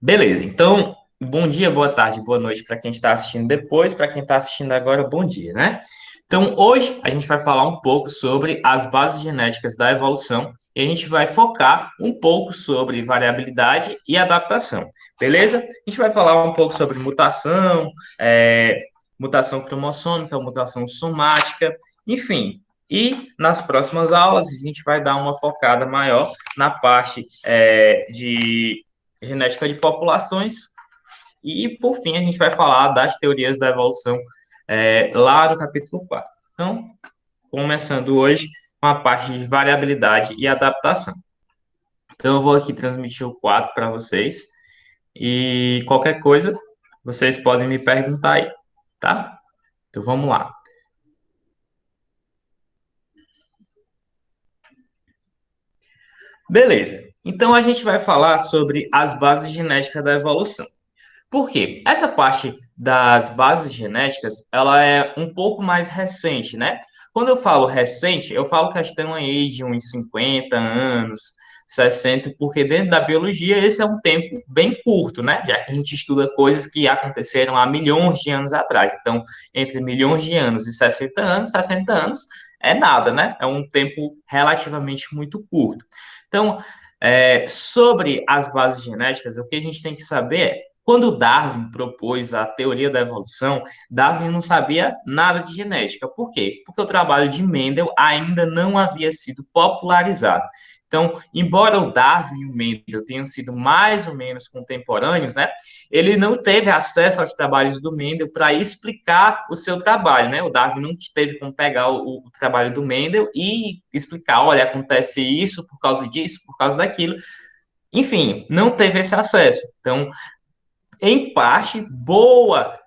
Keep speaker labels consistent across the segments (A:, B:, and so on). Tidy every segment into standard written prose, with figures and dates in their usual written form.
A: Beleza, então, bom dia, boa tarde, boa noite para quem está assistindo depois, para quem está assistindo agora, bom dia, né? Então, hoje a gente vai falar um pouco sobre as bases genéticas da evolução e a gente vai focar um pouco sobre variabilidade e adaptação, beleza? A gente vai falar um pouco sobre mutação, mutação cromossômica, mutação somática, enfim. E nas próximas aulas a gente vai dar uma focada maior na parte de genética de populações. E, por fim, a gente vai falar das teorias da evolução lá no capítulo 4. Então, começando hoje com a parte de variabilidade e adaptação. Então, eu vou aqui transmitir o quadro para vocês e qualquer coisa vocês podem me perguntar aí, tá? Então, vamos lá. Beleza. Então, a gente vai falar sobre as bases genéticas da evolução. Por quê? Essa parte das bases genéticas, ela é um pouco mais recente, né? Quando eu falo recente, eu falo questão aí de uns 50 anos, 60, porque dentro da biologia esse é um tempo bem curto, né? Já que a gente estuda coisas que aconteceram há milhões de anos atrás. Então, entre milhões de anos e 60 anos é nada, né? É um tempo relativamente muito curto. Então, sobre as bases genéticas, o que a gente tem que saber é quando Darwin propôs a teoria da evolução, Darwin não sabia nada de genética. Por quê? Porque o trabalho de Mendel ainda não havia sido popularizado. Então, embora o Darwin e o Mendel tenham sido mais ou menos contemporâneos, né, ele não teve acesso aos trabalhos do Mendel para explicar o seu trabalho, né? O Darwin não teve como pegar o trabalho do Mendel e explicar, olha, acontece isso por causa disso, por causa daquilo. Enfim, não teve esse acesso. Então, em parte, boa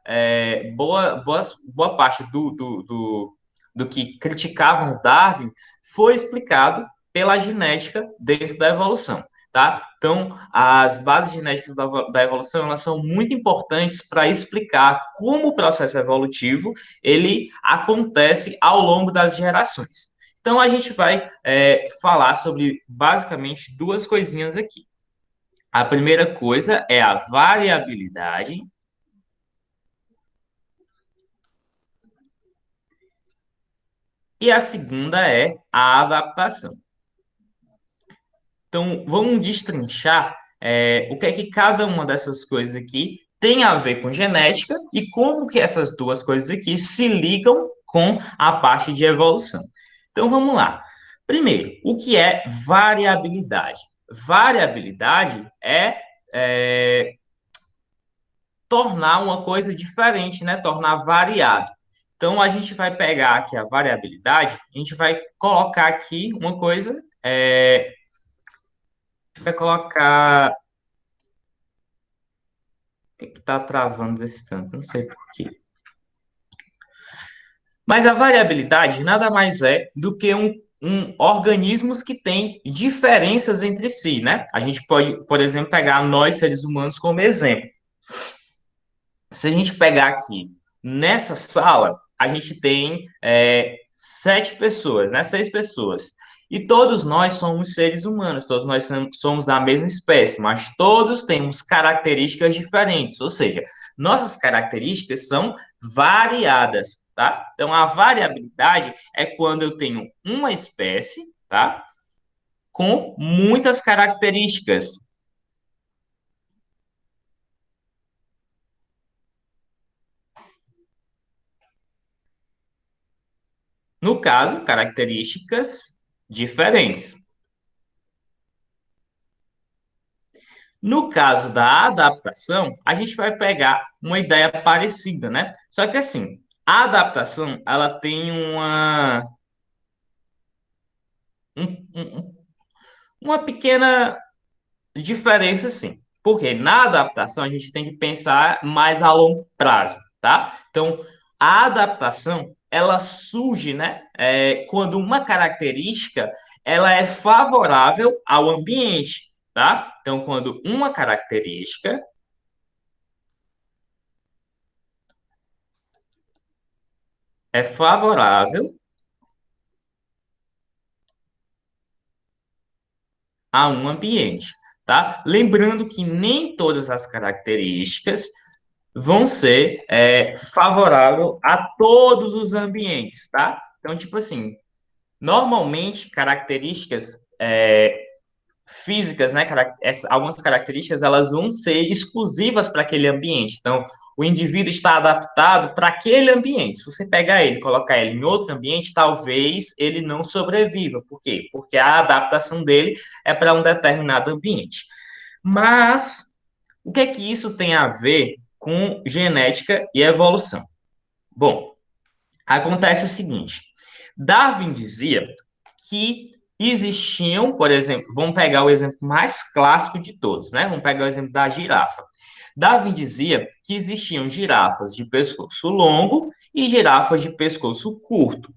A: parte do que criticavam o Darwin foi explicado pela genética dentro da evolução, tá? Então, as bases genéticas da evolução, elas são muito importantes para explicar como o processo evolutivo, ele acontece ao longo das gerações. Então, a gente vai falar sobre, basicamente, duas coisinhas aqui. A primeira coisa é a variabilidade e a segunda é a adaptação. Então, vamos destrinchar o que é que cada uma dessas coisas aqui tem a ver com genética e como que essas duas coisas aqui se ligam com a parte de evolução. Então, vamos lá. Primeiro, o que é variabilidade? Variabilidade é tornar uma coisa diferente, né? Tornar variado. Então, a gente vai pegar aqui a variabilidade, a gente vai colocar aqui uma coisa, a gente vai colocar. O que está travando esse tanto? Não sei por quê. Mas a variabilidade nada mais é do que organismos que têm diferenças entre si, né? A gente pode, por exemplo, pegar nós, seres humanos, como exemplo. Se a gente pegar aqui nessa sala, a gente tem sete pessoas, né? Seis pessoas. E todos nós somos seres humanos, todos nós somos da mesma espécie, mas todos temos características diferentes, ou seja, nossas características são variadas, tá? Então, a variabilidade é quando eu tenho uma espécie, tá? Com muitas características. No caso, características diferentes. No caso da adaptação, a gente vai pegar uma ideia parecida, né? Só que assim, a adaptação, ela tem uma pequena diferença, sim. Porque na adaptação a gente tem que pensar mais a longo prazo, tá? Então, a adaptação, ela surge, né? Quando uma característica, ela é favorável ao ambiente, tá? Então, quando uma característica é favorável a um ambiente. tá? Lembrando que nem todas as características vão ser favorável a todos os ambientes, tá? Então, tipo assim, normalmente características físicas, né, algumas características, elas vão ser exclusivas para aquele ambiente. Então, o indivíduo está adaptado para aquele ambiente. Se você pegar ele, e colocar ele em outro ambiente, talvez ele não sobreviva. Por quê? Porque a adaptação dele é para um determinado ambiente. Mas o que é que isso tem a ver com genética e evolução? Bom, acontece o seguinte: Darwin dizia que existiam, por exemplo, vamos pegar o exemplo mais clássico de todos, né? Vamos pegar o exemplo da girafa. Darwin dizia que existiam girafas de pescoço longo e girafas de pescoço curto.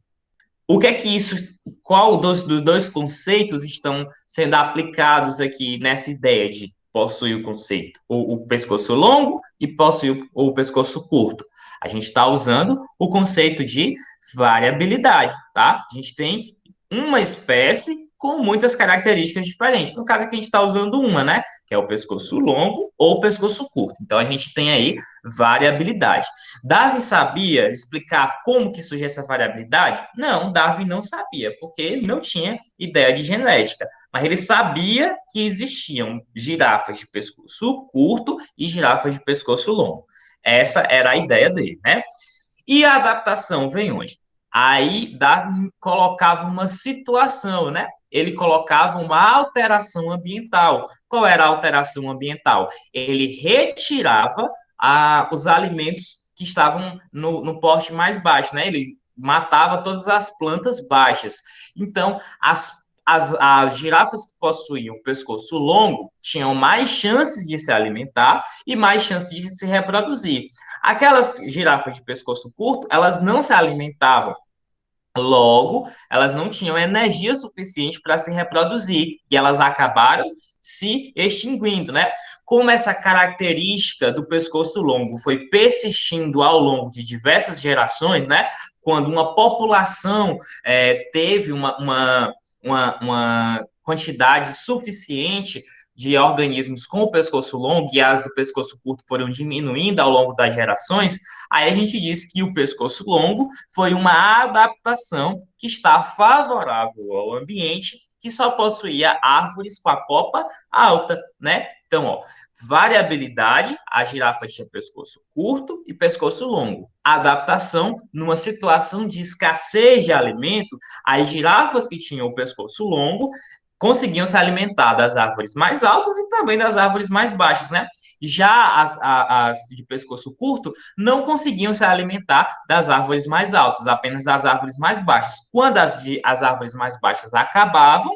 A: O que é que isso, qual dos dois conceitos estão sendo aplicados aqui nessa ideia de possuir o conceito, o pescoço longo e possuir o pescoço curto? A gente está usando o conceito de variabilidade, tá? A gente tem uma espécie com muitas características diferentes. No caso aqui a gente está usando uma, né? Que é o pescoço longo ou o pescoço curto. Então a gente tem aí variabilidade. Darwin sabia explicar como que surge essa variabilidade? Não, Darwin não sabia, porque ele não tinha ideia de genética. Mas ele sabia que existiam girafas de pescoço curto e girafas de pescoço longo. Essa era a ideia dele, né? E a adaptação vem onde? Aí Darwin colocava uma situação, né? Ele colocava uma alteração ambiental. Qual era a alteração ambiental? Ele retirava os alimentos que estavam no porte mais baixo, né? Ele matava todas as plantas baixas. Então, as girafas que possuíam o pescoço longo tinham mais chances de se alimentar e mais chances de se reproduzir. Aquelas girafas de pescoço curto, elas não se alimentavam. Logo, elas não tinham energia suficiente para se reproduzir e elas acabaram se extinguindo, né? Como essa característica do pescoço longo foi persistindo ao longo de diversas gerações, né? Quando uma população teve uma quantidade suficiente de organismos com o pescoço longo e as do pescoço curto foram diminuindo ao longo das gerações, aí a gente diz que o pescoço longo foi uma adaptação que está favorável ao ambiente, que só possuía árvores com a copa alta, né? Então, ó, variabilidade, a girafa tinha pescoço curto e pescoço longo. Adaptação, numa situação de escassez de alimento, as girafas que tinham o pescoço longo conseguiam se alimentar das árvores mais altas e também das árvores mais baixas, né? Já as de pescoço curto não conseguiam se alimentar das árvores mais altas, apenas das árvores mais baixas. Quando as árvores mais baixas acabavam,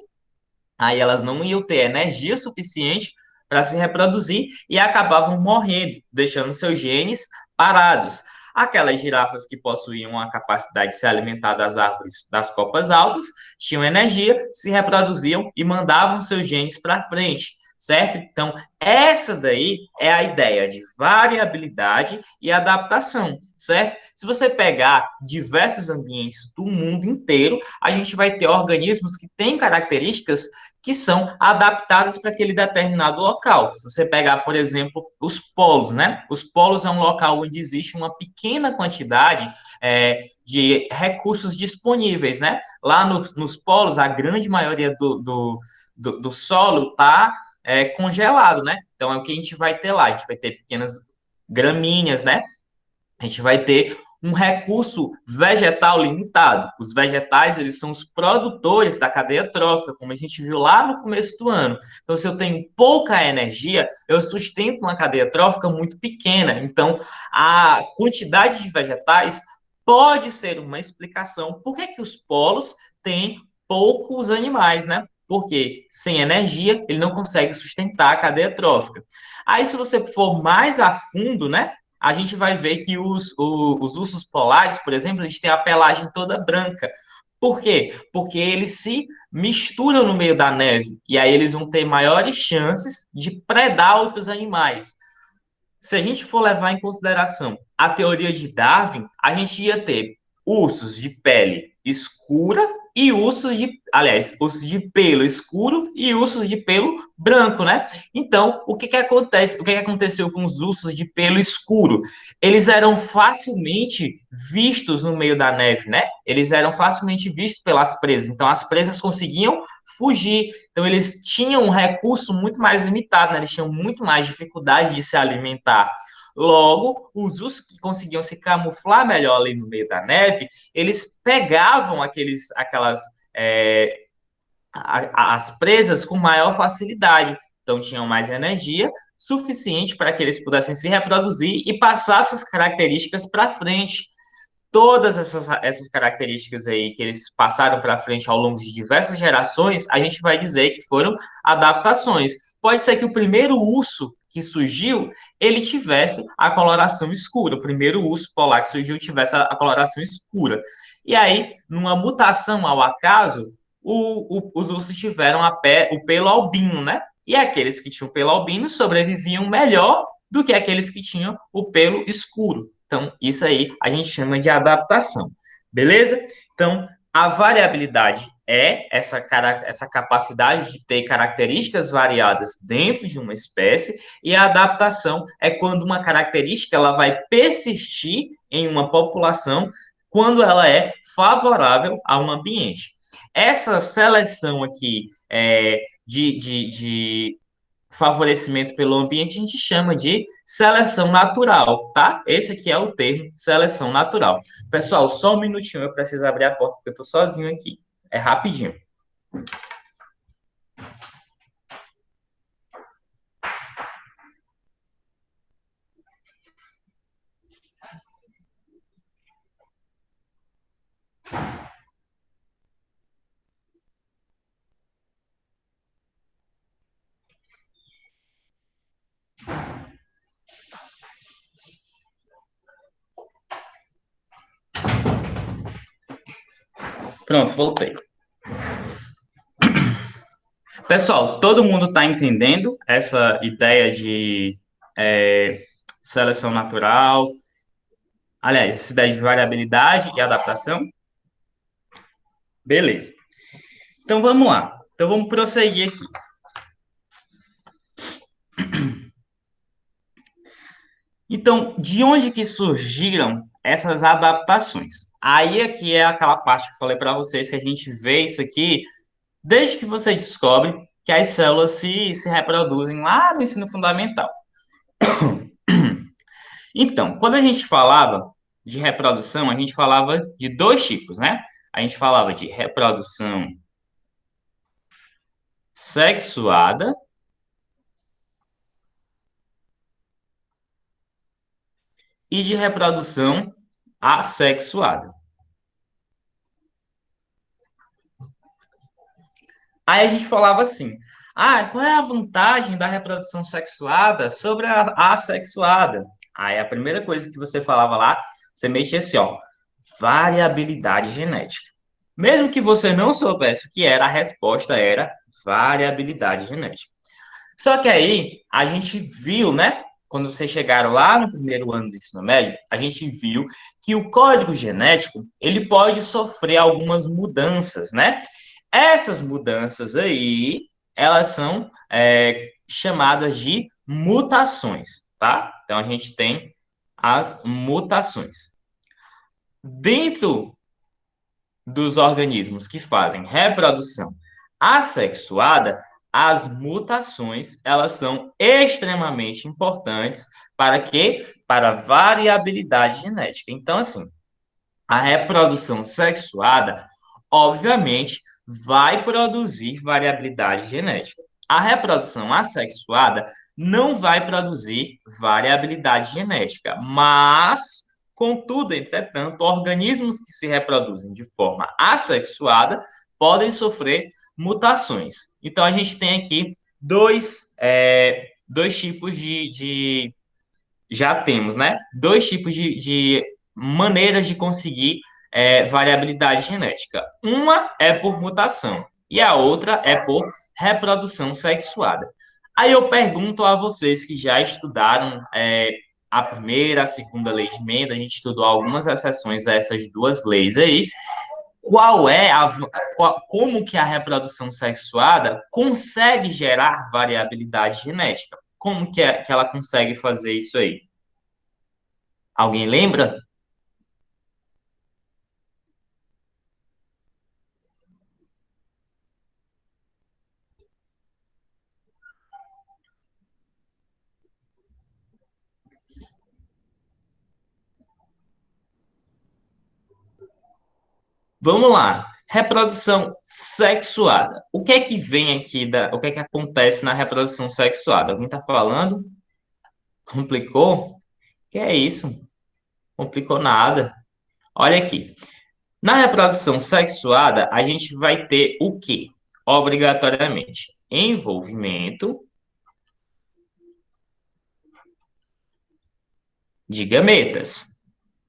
A: aí elas não iam ter energia suficiente para se reproduzir e acabavam morrendo, deixando seus genes parados. Aquelas girafas que possuíam a capacidade de se alimentar das árvores das copas altas tinham energia, se reproduziam e mandavam seus genes para frente, certo? Então, essa daí é a ideia de variabilidade e adaptação, certo? Se você pegar diversos ambientes do mundo inteiro, a gente vai ter organismos que têm características que são adaptadas para aquele determinado local. Se você pegar, por exemplo, os polos, né? Os polos é um local onde existe uma pequena quantidade de recursos disponíveis, né? Lá nos polos, a grande maioria do solo está congelado, né? Então é o que a gente vai ter lá. A gente vai ter pequenas gramíneas, né? A gente vai ter um recurso vegetal limitado. Os vegetais, eles são os produtores da cadeia trófica, como a gente viu lá no começo do ano. Então, se eu tenho pouca energia, eu sustento uma cadeia trófica muito pequena. Então, a quantidade de vegetais pode ser uma explicação por que os polos têm poucos animais, né? Porque sem energia, ele não consegue sustentar a cadeia trófica. Aí, se você for mais a fundo, né? A gente vai ver que os ursos polares, por exemplo, eles têm a pelagem toda branca. Por quê? Porque eles se misturam no meio da neve e aí eles vão ter maiores chances de predar outros animais. Se a gente for levar em consideração a teoria de Darwin, a gente ia ter ursos de pele escura e ursos de pelo escuro e ursos de pelo branco, né? Então, o que que acontece? O que que aconteceu com os ursos de pelo escuro? Eles eram facilmente vistos no meio da neve, né? Eles eram facilmente vistos pelas presas. Então, as presas conseguiam fugir. Então, eles tinham um recurso muito mais limitado, né? Eles tinham muito mais dificuldade de se alimentar. Logo, os ursos que conseguiam se camuflar melhor ali no meio da neve, eles pegavam é, as presas com maior facilidade. Então, tinham mais energia suficiente para que eles pudessem se reproduzir e passar suas características para frente. Todas essas características aí que eles passaram para frente ao longo de diversas gerações, a gente vai dizer que foram adaptações. Pode ser que o primeiro urso que surgiu, ele tivesse a coloração escura. O primeiro urso polar que surgiu tivesse a coloração escura. E aí, numa mutação ao acaso, os ursos tiveram o pelo albino, né? E aqueles que tinham pelo albino sobreviviam melhor do que aqueles que tinham o pelo escuro. Então, isso aí a gente chama de adaptação, beleza? Então, a variabilidade é essa capacidade de ter características variadas dentro de uma espécie, e a adaptação é quando uma característica ela vai persistir em uma população quando ela é favorável a um ambiente. Essa seleção aqui de favorecimento pelo ambiente, a gente chama de seleção natural, tá? Esse aqui é o termo seleção natural. Pessoal, só um minutinho, eu preciso abrir a porta porque eu tô sozinho aqui. É rapidinho. Pronto, voltei. Pessoal, todo mundo está entendendo essa ideia de é, seleção natural, aliás, essa ideia de variabilidade e adaptação? Beleza. Então vamos lá. Então vamos prosseguir aqui. Então, de onde que surgiram essas adaptações? Aí aqui é aquela parte que eu falei para vocês que a gente vê isso aqui desde que você descobre que as células se reproduzem lá no ensino fundamental. Então, quando a gente falava de reprodução, a gente falava de dois tipos, né? A gente falava de reprodução sexuada e de reprodução assexuada. Aí a gente falava assim: qual é a vantagem da reprodução sexuada sobre a assexuada? Aí a primeira coisa que você falava lá, você metia assim, ó, variabilidade genética. Mesmo que você não soubesse o que era, a resposta era variabilidade genética. Só que aí a gente viu, né? Quando vocês chegaram lá no primeiro ano do ensino médio, a gente viu que o código genético ele pode sofrer algumas mudanças, né? Essas mudanças aí, elas são chamadas de mutações, tá? Então a gente tem as mutações. Dentro dos organismos que fazem reprodução assexuada, as mutações, elas são extremamente importantes para quê? Para a variabilidade genética. Então, assim, a reprodução sexuada, obviamente, vai produzir variabilidade genética. A reprodução assexuada não vai produzir variabilidade genética, mas, contudo, entretanto, organismos que se reproduzem de forma assexuada podem sofrer mutações. Então, a gente tem aqui dois tipos já temos, né? Dois tipos de maneiras de conseguir variabilidade genética. Uma é por mutação e a outra é por reprodução sexuada. Aí eu pergunto a vocês que já estudaram a primeira, a segunda lei de Mendel, a gente estudou algumas exceções a essas duas leis aí. como que a reprodução sexuada consegue gerar variabilidade genética? Como que ela consegue fazer isso aí? Alguém lembra? Vamos lá. Reprodução sexuada. O que é que vem aqui o que é que acontece na reprodução sexuada? Alguém está falando? Complicou? Que é isso? Complicou nada. Olha aqui. Na reprodução sexuada, a gente vai ter o quê? Obrigatoriamente, envolvimento de gametas,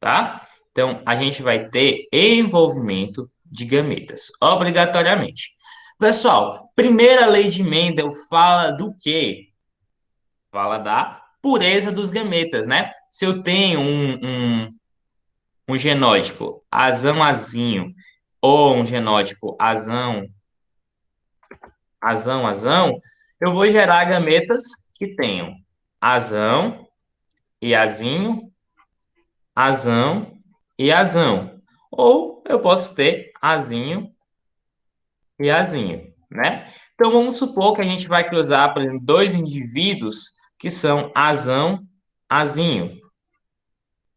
A: tá? Então, a gente vai ter envolvimento de gametas, obrigatoriamente. Pessoal, primeira lei de Mendel fala do quê? Fala da pureza dos gametas, né? Se eu tenho um genótipo azão-azinho ou um genótipo azão-azão, eu vou gerar gametas que tenham azão e azinho, azão e azão. Ou eu posso ter azinho e azinho, né? Então vamos supor que a gente vai cruzar, por exemplo, dois indivíduos que são azão, azinho.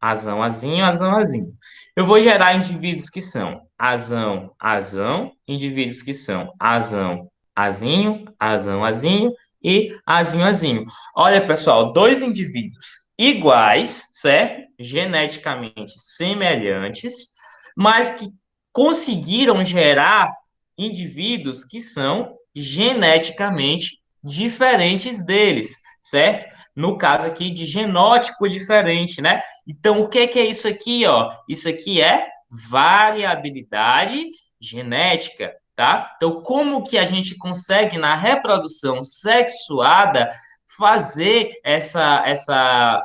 A: Azão, azinho, azão, azinho. Eu vou gerar indivíduos que são azão, azão, indivíduos que são azão, azinho, azão, azinho e azinho, azinho. Olha, pessoal, dois indivíduos iguais, certo? Geneticamente semelhantes, mas que conseguiram gerar indivíduos que são geneticamente diferentes deles, certo? No caso aqui de genótipo diferente, né? Então, o que é isso aqui, ó? Isso aqui é variabilidade genética, tá? Então, como que a gente consegue na reprodução sexuada fazer essa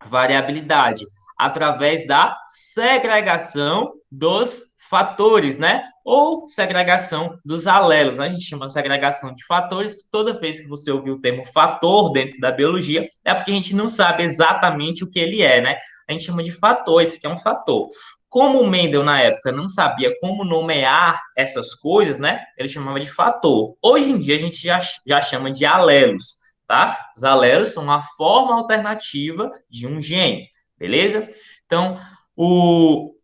A: variabilidade? Através da segregação dos fatores, né? Ou segregação dos alelos, né? A gente chama segregação de fatores. Toda vez que você ouvir o termo fator dentro da biologia, é porque a gente não sabe exatamente o que ele é, né? A gente chama de fator, esse que é um fator. Como o Mendel, na época, não sabia como nomear essas coisas, né? Ele chamava de fator. Hoje em dia, a gente já chama de alelos, tá? Os alelos são uma forma alternativa de um gene, beleza? Então,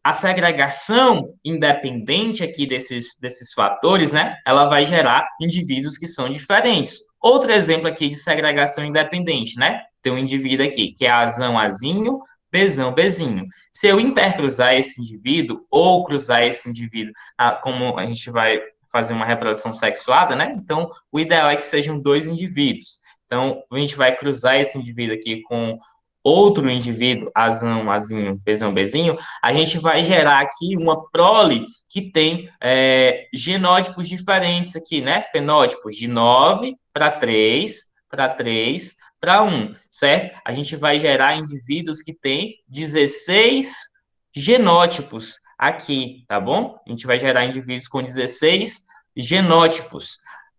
A: a segregação independente aqui desses fatores, né? Ela vai gerar indivíduos que são diferentes. Outro exemplo aqui de segregação independente, né? Tem um indivíduo aqui que é azão, azinho, bezão, bezinho. Se eu intercruzar esse indivíduo ou cruzar esse indivíduo, como a gente vai fazer uma reprodução sexuada, né? Então, o ideal é que sejam dois indivíduos. Então, a gente vai cruzar esse indivíduo aqui com outro indivíduo, azão, azinho, bezão, bezinho, a gente vai gerar aqui uma prole que tem genótipos diferentes aqui, né? Fenótipos de 9 para 3, para 3, para 1, certo? A gente vai gerar indivíduos que têm 16 genótipos aqui, tá bom? A gente vai gerar indivíduos com 16 genótipos,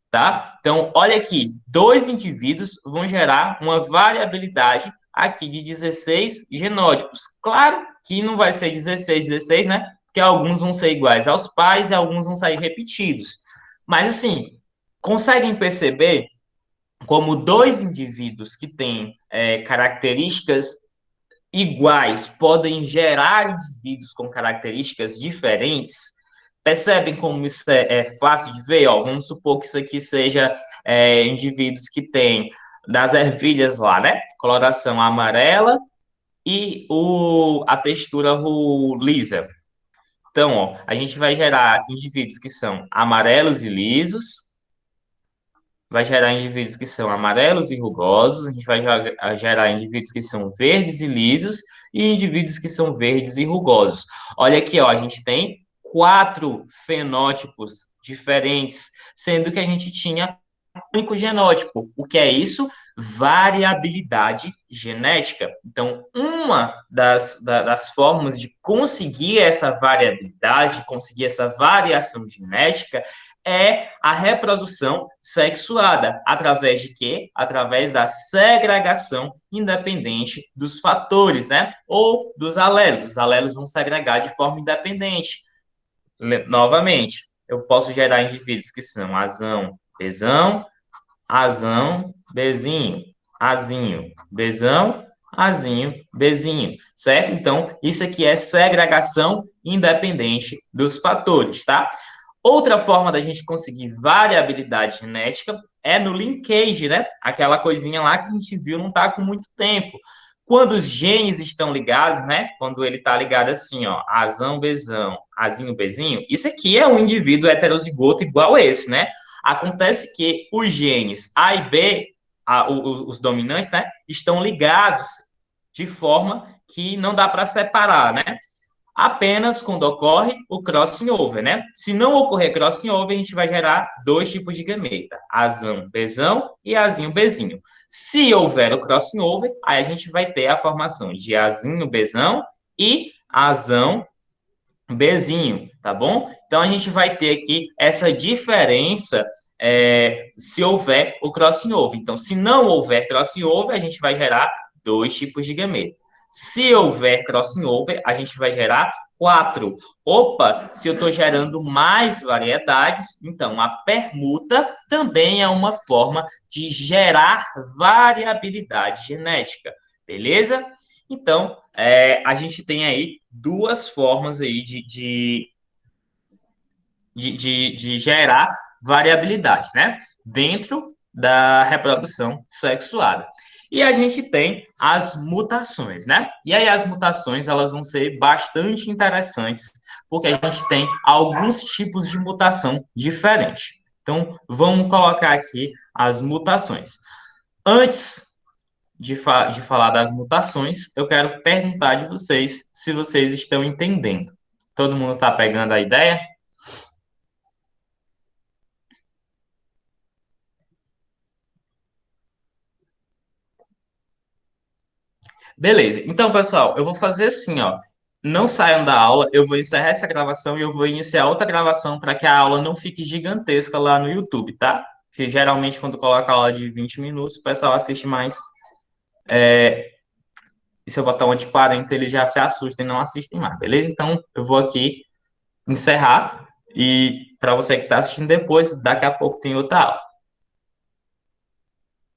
A: tá? Então, olha aqui, dois indivíduos vão gerar uma variabilidade aqui de 16 genótipos. Claro que não vai ser 16, 16, né? Porque alguns vão ser iguais aos pais e alguns vão sair repetidos. Mas, assim, conseguem perceber como dois indivíduos que têm características iguais podem gerar indivíduos com características diferentes? Percebem como isso é fácil de ver? Ó, vamos supor que isso aqui seja indivíduos que têm das ervilhas lá, né? Coloração amarela e a textura lisa. Então, ó, a gente vai gerar indivíduos que são amarelos e lisos, vai gerar indivíduos que são amarelos e rugosos, a gente vai gerar indivíduos que são verdes e lisos e indivíduos que são verdes e rugosos. Olha aqui, ó, a gente tem 4 fenótipos diferentes, sendo que a gente tinha único genótipo. O que é isso? Variabilidade genética. Então, uma das formas de conseguir essa variabilidade, conseguir essa variação genética, é a reprodução sexuada. Através de quê? Através da segregação independente dos fatores, né? Ou dos alelos. Os alelos vão segregar de forma independente. Novamente, eu posso gerar indivíduos que são azão, pesão, azão, bezinho, azinho, bezão, azinho, bezinho, certo? Então, isso aqui é segregação independente dos fatores, tá? Outra forma da gente conseguir variabilidade genética é no linkage, né? Aquela coisinha lá que a gente viu não tá com muito tempo. Quando os genes estão ligados, né? Quando ele está ligado assim, ó, azão, bezão, azinho, bezinho, isso aqui é um indivíduo heterozigoto igual esse, né? Acontece que os genes A e B, os dominantes, né, estão ligados de forma que não dá para separar, né? Apenas quando ocorre o crossing over, né? Se não ocorrer crossing over, a gente vai gerar dois tipos de gameta, azão, bezão e azinho, bezinho. Se houver o crossing over, aí a gente vai ter a formação de azinho, bezão e azão, bezinho, tá bom? Então a gente vai ter aqui essa diferença se houver o crossing over. Então, se não houver crossing over, a gente vai gerar dois tipos de gameta. Se houver crossing over, a gente vai gerar quatro. Opa, se eu estou gerando mais variedades, então a permuta também é uma forma de gerar variabilidade genética, beleza? Então, a gente tem aí duas formas aí de gerar variabilidade, né? Dentro da reprodução sexuada. E a gente tem as mutações, né? E aí as mutações, elas vão ser bastante interessantes, porque a gente tem alguns tipos de mutação diferentes. Então, vamos colocar aqui as mutações. Antes de falar das mutações, eu quero perguntar de vocês se vocês estão entendendo. Todo mundo está pegando a ideia? Beleza. Então, pessoal, eu vou fazer assim, ó. Não saiam da aula, eu vou encerrar essa gravação e eu vou iniciar outra gravação para que a aula não fique gigantesca lá no YouTube, tá? Que geralmente quando coloca a aula de 20 minutos, o pessoal assiste mais. E se eu botar uma de 40, eles já se assustam e não assistem mais, beleza? Então, eu vou aqui encerrar e para você que está assistindo depois, daqui a pouco tem outra aula.